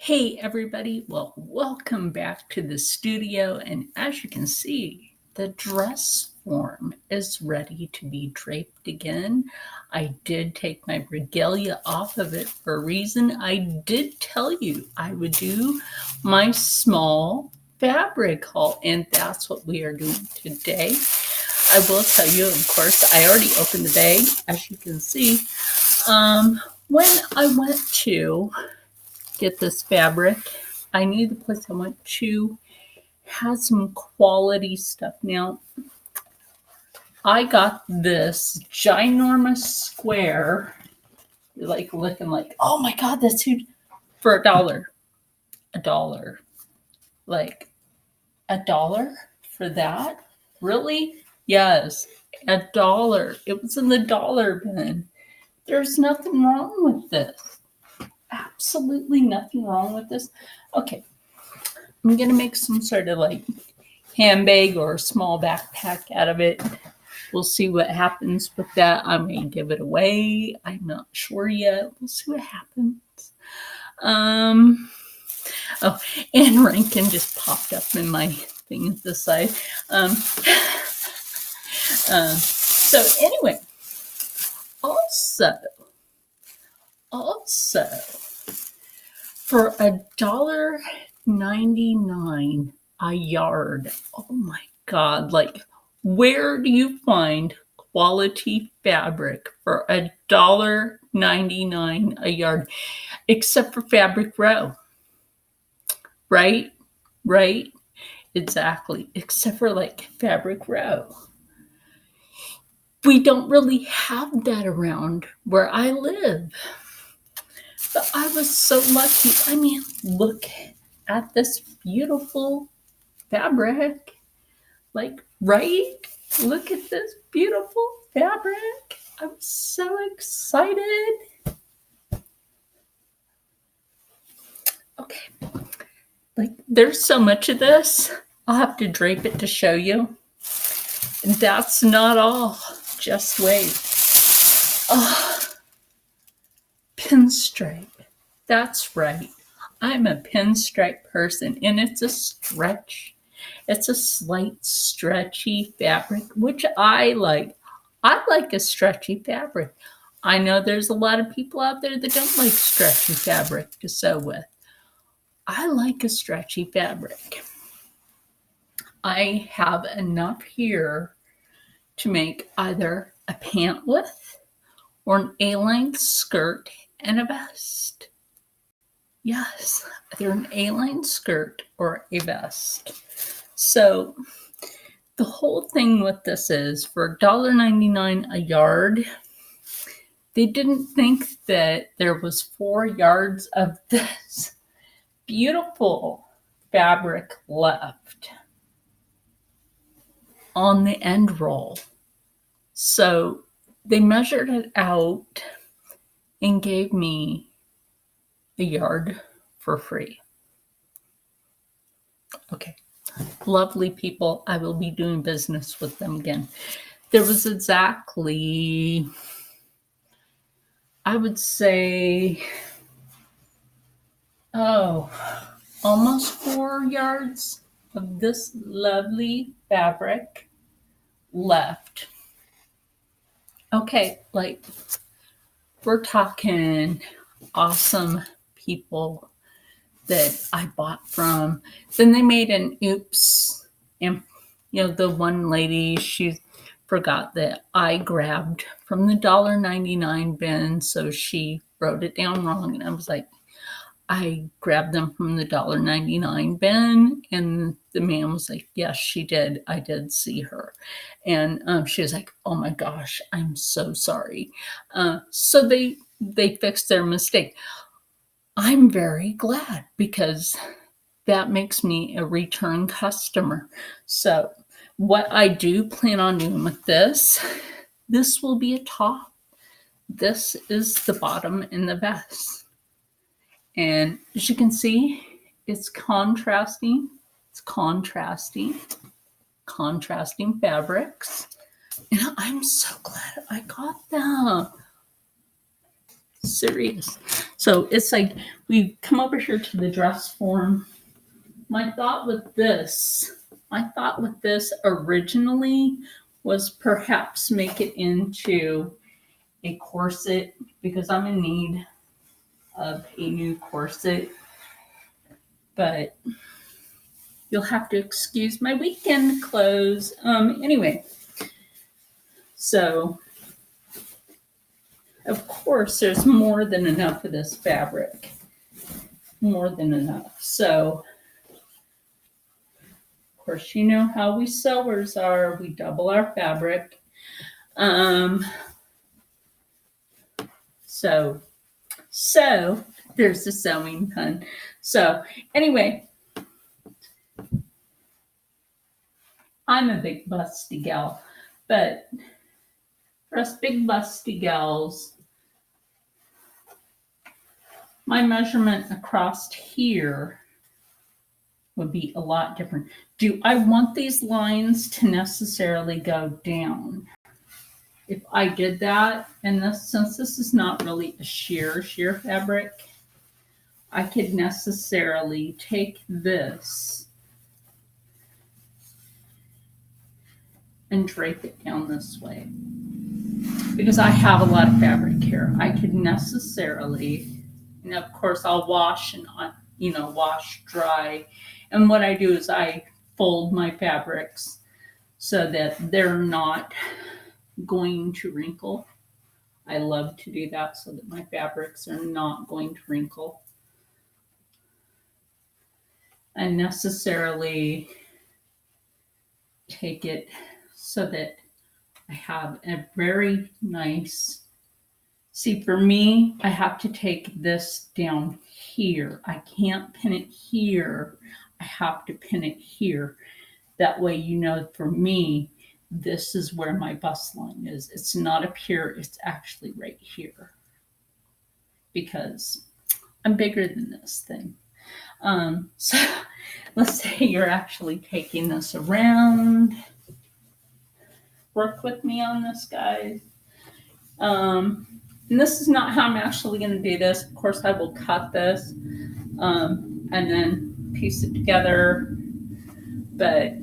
Hey everybody, well, welcome back to the studio. And as you can see, the dress form is ready to be draped again. I did take my regalia off of it for a reason. I did tell you I would do my small fabric haul, and that's what we are doing today. I will tell you, of course, I already opened the bag, as you can see. When I went to get this fabric, I knew the place I went to had some quality stuff. Now, I got this ginormous square, like looking like, oh my God, that's huge, for $1. $1. Like, $1 for that? Really? Yes, $1. It was in the dollar bin. There's nothing wrong with this. Absolutely nothing wrong with this. Okay, I'm gonna make some sort of like handbag or small backpack out of it. We'll see what happens with that. I may give it away. I'm not sure yet. We'll see what happens. Oh, and Rankin just popped up in my thing at the side. So anyway, also, for $1.99 a yard. Oh my God. Like, where do you find quality fabric for $1.99 a yard? Except for Fabric Row. Right? Right? Exactly. Except for like Fabric Row. We don't really have that around where I live. But I was so lucky. I mean, look at this beautiful fabric. Like, right? Look at this beautiful fabric. I'm so excited. Okay. Like, there's so much of this. I'll have to drape it to show you. And that's not all. Just wait. Oh, pinstripe. That's right. I'm a pinstripe person, and it's a stretch. It's a slight stretchy fabric, which I like. I like a stretchy fabric. I know there's a lot of people out there that don't like stretchy fabric to sew with. I like a stretchy fabric. I have enough here to make either a pant with or an A-line skirt and a vest. Yes, either an A-line skirt or a vest. So the whole thing with this is for $1.99 a yard, they didn't think that there was 4 yards of this beautiful fabric left on the end roll. So they measured it out and gave me a yard for free. Okay. Lovely people. I will be doing business with them again. There was exactly, I would say, almost 4 yards of this lovely fabric left. Okay, like, we're talking awesome people that I bought from. Then they made an oops. And, the one lady, she forgot that I grabbed from the $1.99 bin. So she wrote it down wrong. And I was like, I grabbed them from the $1.99 bin. And the man was like, yes, she did. I did see her. And she was like, oh my gosh, I'm so sorry. So they fixed their mistake. I'm very glad because that makes me a return customer. So what I do plan on doing with this will be a top. This is the bottom and the vest. And as you can see, it's contrasting. It's contrasting fabrics. And I'm so glad I got them. Serious. So So it's like we come over here to the dress form. My thought with this originally was perhaps make it into a corset because I'm in need of a new corset. But you'll have to excuse my weekend clothes. Anyway, so of course there's more than enough of this fabric. More than enough. So of course you know how we sewers are. We double our fabric. So there's the sewing pun. So anyway, I'm a big busty gal, but for us big busty gals, my measurement across here would be a lot different. Do I want these lines to necessarily go down? If I did that, and since this is not really a sheer fabric, I could necessarily take this and drape it down this way. Because I have a lot of fabric here. I could necessarily, and of course I'll wash and wash, dry. And what I do is I fold my fabrics so that they're not going to wrinkle. I love to do that so that my fabrics are not going to wrinkle. And necessarily take it so that I have a very nice, see for me, I have to take this down here. I can't pin it here. I have to pin it here. That way, for me, this is where my bust line is. It's not up here, it's actually right here. Because I'm bigger than this thing. So let's say you're actually taking this around. Work with me on this, guys. And this is not how I'm actually going to do this. Of course, I will cut this and then piece it together. But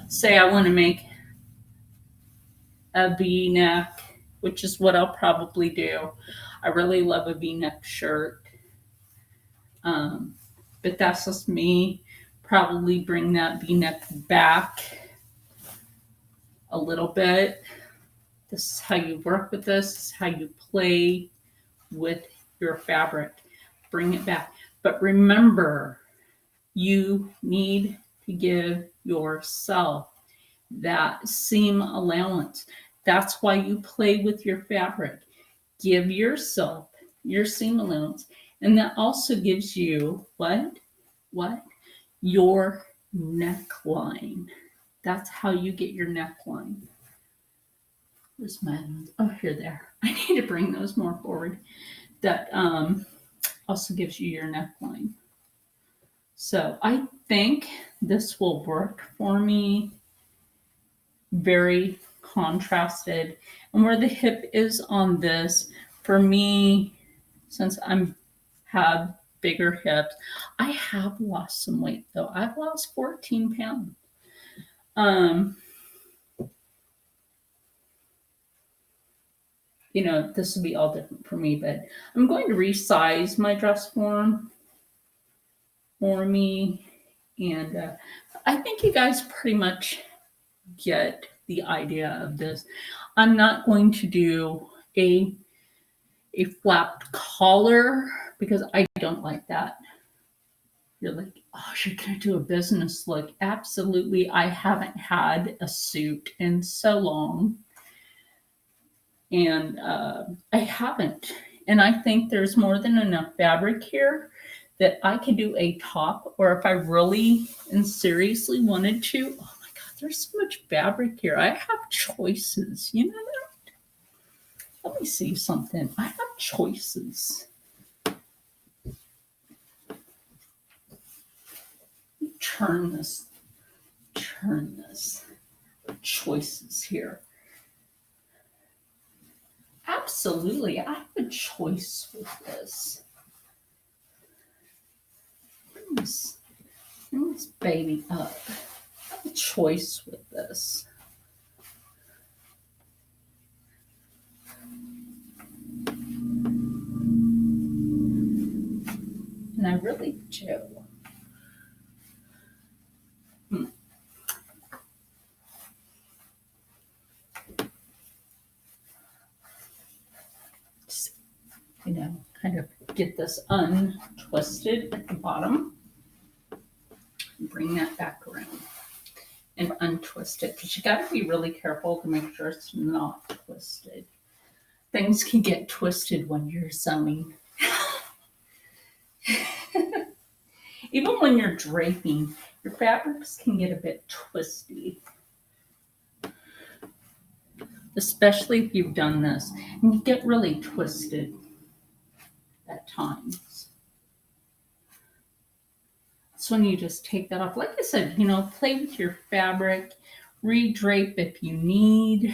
say I want to make a V-neck, which is what I'll probably do. I really love a V-neck shirt. But that's just me. Probably bring that V-neck back a little bit. This is how you work with this. This is how you play with your fabric. Bring it back. But remember, you need to give yourself that seam allowance. That's why you play with your fabric. Give yourself your seam allowance. And that also gives you what? Your neckline. That's how you get your neckline. Where's my ones? Oh, here they are. I need to bring those more forward. That also gives you your neckline. So I think this will work for me. Very contrasted. And where the hip is on this, for me, since I have bigger hips, I have lost some weight though. I've lost 14 pounds. This will be all different for me, but I'm going to resize my dress form for me. And I think you guys pretty much get the idea of this. I'm not going to do a flapped collar because I don't like that. You're like, oh, you're going to do a business look. Absolutely. I haven't had a suit in so long. And I haven't. And I think there's more than enough fabric here that I could do a top, or if I really and seriously wanted to, oh my God, there's so much fabric here. I have choices. You know that? Let me see something. I have choices. Turn this. Choices here. Absolutely, I have a choice with this. this baby up. I have a choice with this. And I really do. Just, kind of get this untwisted at the bottom. Bring that back around and untwist it, because you got to be really careful to make sure it's not twisted. Things can get twisted when you're sewing. Even when you're draping, your fabrics can get a bit twisty. Especially if you've done this, and you get really twisted at times. So when you just take that off, like I said, play with your fabric, redrape if you need.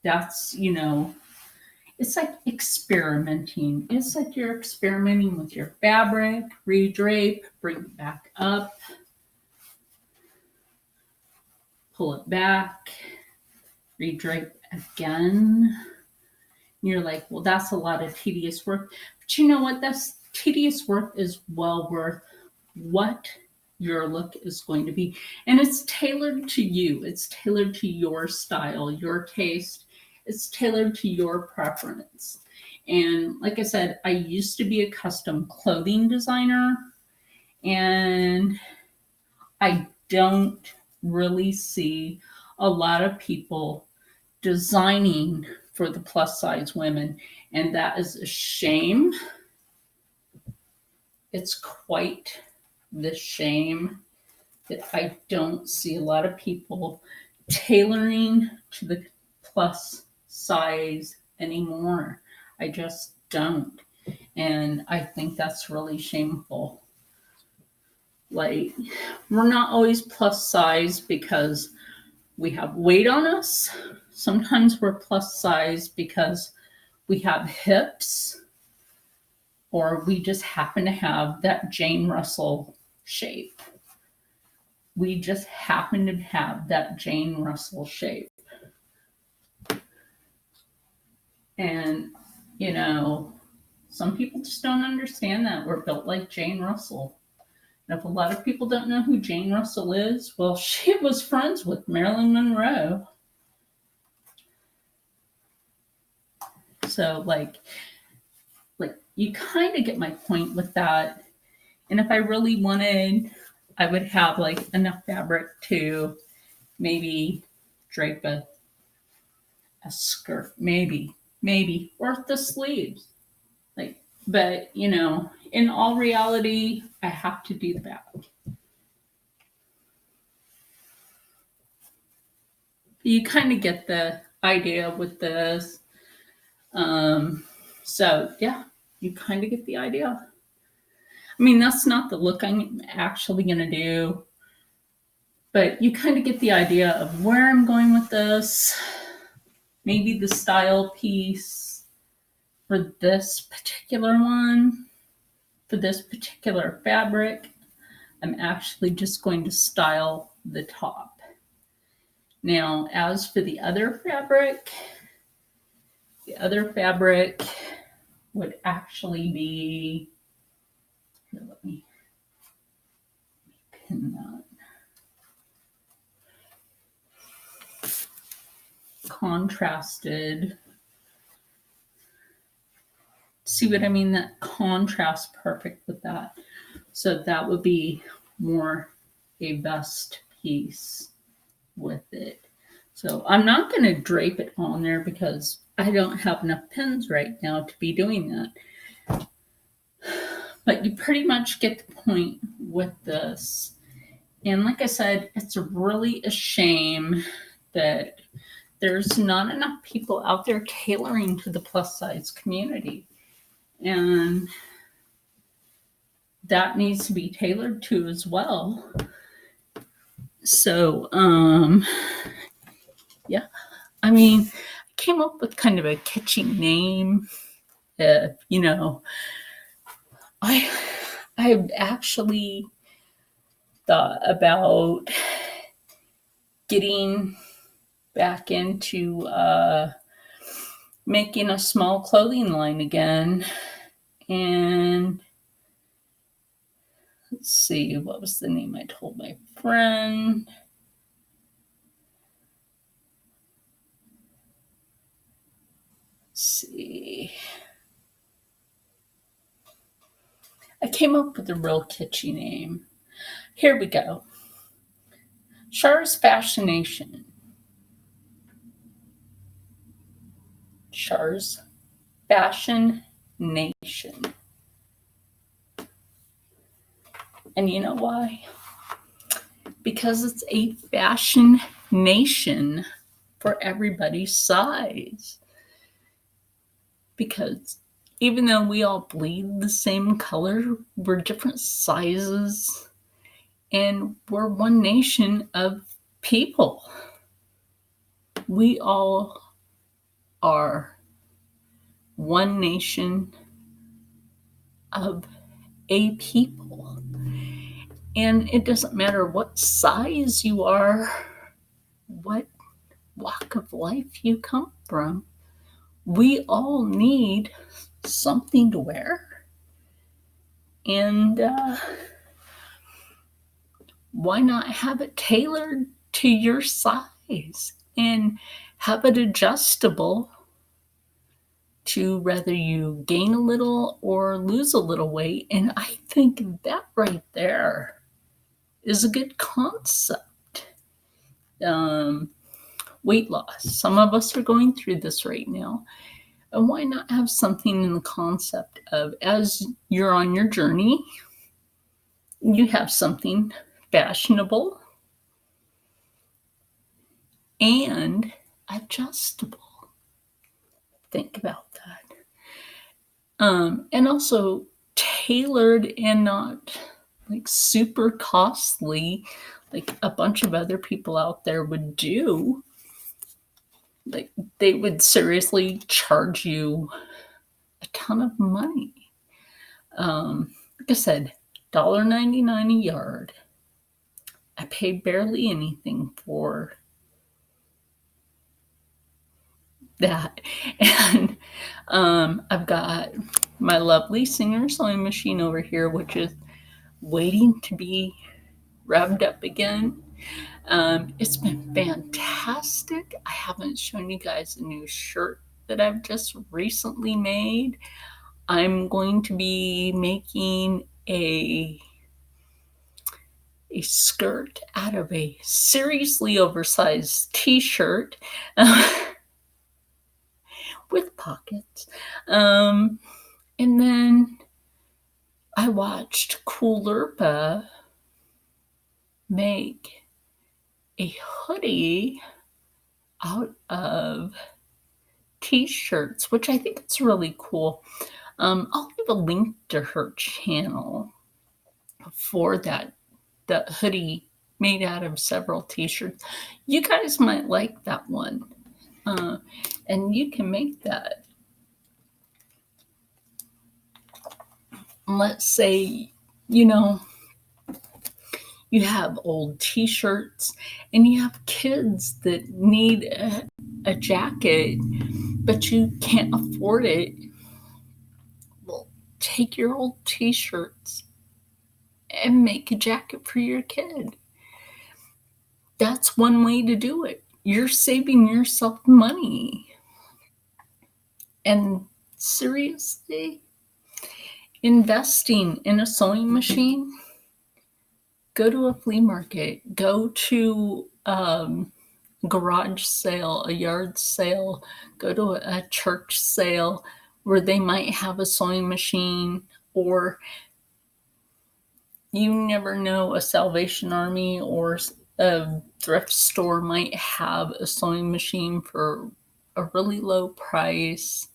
That's, it's like experimenting. It's like you're experimenting with your fabric, redrape, bring it back up, pull it back, redrape again. You're like, well, that's a lot of tedious work. But you know what? That's tedious work is well worth what your look is going to be. And it's tailored to you. It's tailored to your style, your taste. It's tailored to your preference. And like I said, I used to be a custom clothing designer, and I don't really see a lot of people designing for the plus size women, and that is a shame. It's quite the shame that I don't see a lot of people tailoring to the plus size anymore. I just don't. And I think that's really shameful. Like, we're not always plus size because we have weight on us. Sometimes we're plus size because we have hips, or we just happen to have that Jane Russell shape. We just happen to have that Jane Russell shape. And, some people just don't understand that. We're built like Jane Russell. And if a lot of people don't know who Jane Russell is, well, she was friends with Marilyn Monroe. So, like you kind of get my point with that. And if I really wanted, I would have enough fabric to maybe drape a skirt, maybe, or the sleeves. But in all reality, I have to do the back. You kind of get the idea with this. So yeah, you kind of get the idea. I mean, that's not the look I'm actually going to do, but you kind of get the idea of where I'm going with this. Maybe the style piece for this particular one, for this particular fabric, I'm actually just going to style the top. Now, as for the other fabric would actually be, here, let me pin that. Contrasted. See what I mean? That contrasts perfect with that. So that would be more a vest piece with it. So I'm not going to drape it on there because I don't have enough pins right now to be doing that. But you pretty much get the point with this. And like I said, it's really a shame that there's not enough people out there tailoring to the plus size community. And that needs to be tailored to as well. So, yeah, I mean, I came up with kind of a catchy name. I I've actually thought about getting back into making a small clothing line again. And let's see, what was the name I told my friend? Let's see. I came up with a real kitschy name. Here we go. Char's Fascination. Char's Fashion Nation. And you know why? Because it's a fashion nation for everybody's size. Because even though we all bleed the same color, we're different sizes, and we're one nation of people. We all are one nation of a people. And it doesn't matter what size you are, what walk of life you come from, we all need something to wear. And why not have it tailored to your size and have it adjustable to whether you gain a little or lose a little weight? And I think that right there is a good concept. Weight loss. Some of us are going through this right now. And why not have something in the concept of, as you're on your journey, you have something fashionable and adjustable. Think about that. And also tailored and not like super costly like a bunch of other people out there would do. Like they would seriously charge you a ton of money. Like I said, $1.99 a yard. I pay barely anything for that. And I've got my lovely Singer sewing machine over here, which is waiting to be revved up again. It's been fantastic. I haven't shown you guys a new shirt that I've just recently made. I'm going to be making a skirt out of a seriously oversized t-shirt with pockets. And then I watched Coolerpa make a hoodie out of t-shirts, which I think it's really cool. I'll leave a link to her channel for that hoodie made out of several t-shirts. You guys might like that one. And you can make that. Let's say, you have old t-shirts and you have kids that need a jacket, but you can't afford it. Well, take your old t-shirts and make a jacket for your kid. That's one way to do it. You're saving yourself money. And seriously, investing in a sewing machine, go to a flea market, go to garage sale, a yard sale, go to a church sale where they might have a sewing machine, or you never know, a Salvation Army or a thrift store might have a sewing machine for a really low price,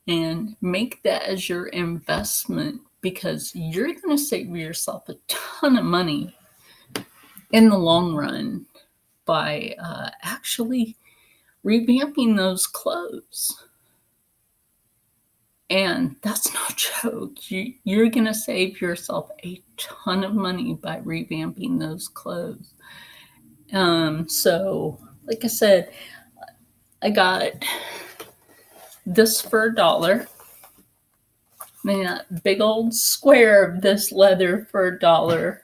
and make that as your investment, because you're going to save yourself a ton of money in the long run by actually revamping those clothes. And that's no joke. You're going to save yourself a ton of money by revamping those clothes. So, like I said, I got this for $1. And that big old square of this leather for $1.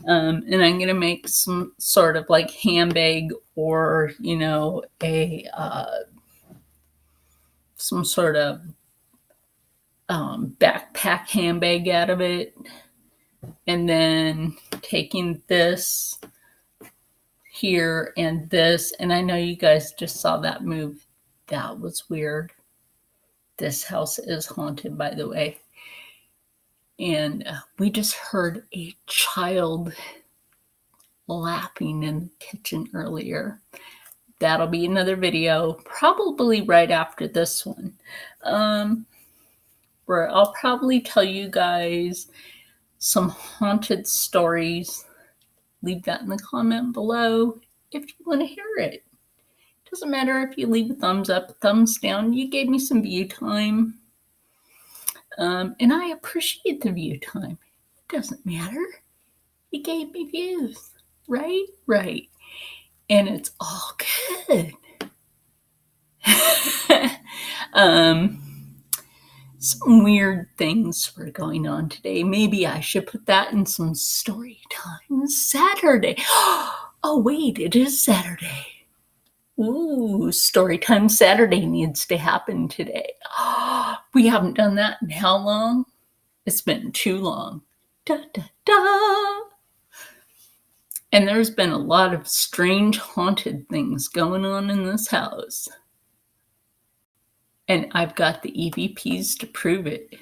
And I'm going to make some sort of like handbag or, a some sort of backpack handbag out of it. And then taking this here and this. And I know you guys just saw that move. That was weird. This house is haunted, by the way. And we just heard a child laughing in the kitchen earlier. That'll be another video, probably right after this one, where I'll probably tell you guys some haunted stories. Leave that in the comment below if you want to hear it. Doesn't matter if you leave a thumbs up, thumbs down. You gave me some view time. And I appreciate the view time. It doesn't matter. You gave me views. Right? Right. And it's all good. Some weird things were going on today. Maybe I should put that in some story time Saturday. Oh, wait, it is Saturday. Ooh, story time Saturday needs to happen today. We haven't done that in how long? It's been too long. Da, da, da. And there's been a lot of strange haunted things going on in this house. And I've got the EVPs to prove it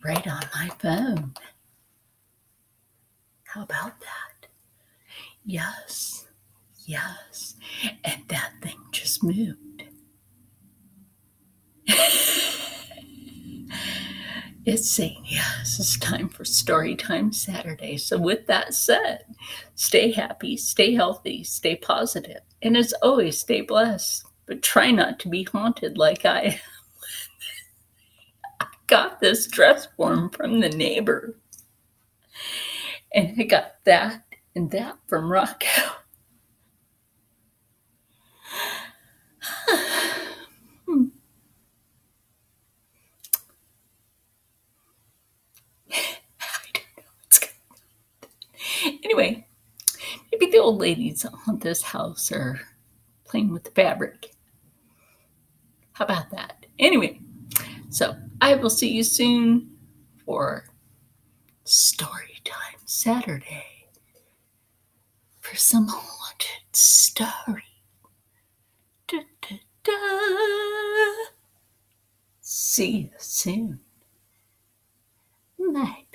right on my phone. How about that? Yes, yes. And that thing just moved. It's saying, yes, it's time for story time Saturday. So with that said, stay happy, stay healthy, stay positive, and as always, stay blessed. But try not to be haunted like I got this dress form from the neighbor. And I got that and that from Rocco. Anyway, maybe the old ladies on this house are playing with the fabric. How about that? Anyway, so I will see you soon for Story Time Saturday for some haunted story. Da, da, da. See you soon. Bye.